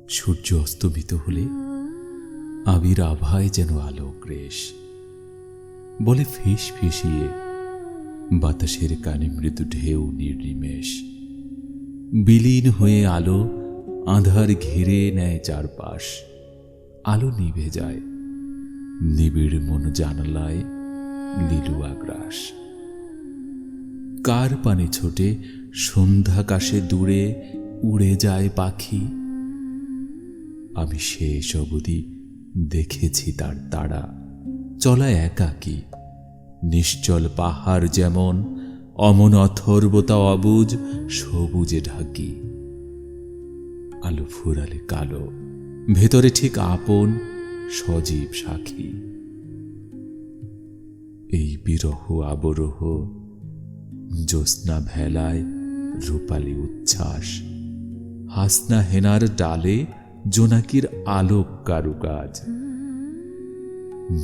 সূর্য অস্তমিত হলে আবির আভায় যেন আলোক রেশ, বলে ফিস ফিসিয়ে বাতাসের কানে মৃদু ঢেউ নির্নিমেষ। বিলীন হয়ে আলো আঁধার ঘিরে নেয় চারপাশ। আলো নিভে যায়, নিবিড় মন জানালায় লিলুয়া গ্রাস। কার পানে ছোটে সন্ধ্যাকাশে দূরে উড়ে যায় পাখি। আমি শেষ অবধি দেখেছি তার তারা চলা একাকী। নিশ্চল পাহাড় যেমন অমন অথর্বতা অবুজ সবুজে ঢাকি। আলো ফুরালে কালো, ভেতরে ঠিক আপন সজীব সাক্ষী। এই বিরহ আবরহ জ্যোৎস্না ভেলায় রূপালী উচ্ছ্বাস। হাসনা হেনার ডালে জোনাকির আলোক কারুকাজ।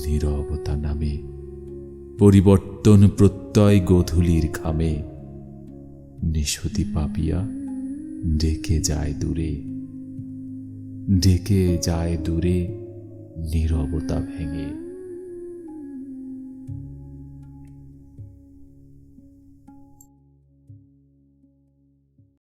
নীরবতা নামে পরিবর্তন প্রত্যয় গোধূলির খামে। নিশতি পাপিয়া ডেকে যায় দূরে, ডেকে যায় দূরে নীরবতা ভেঙে।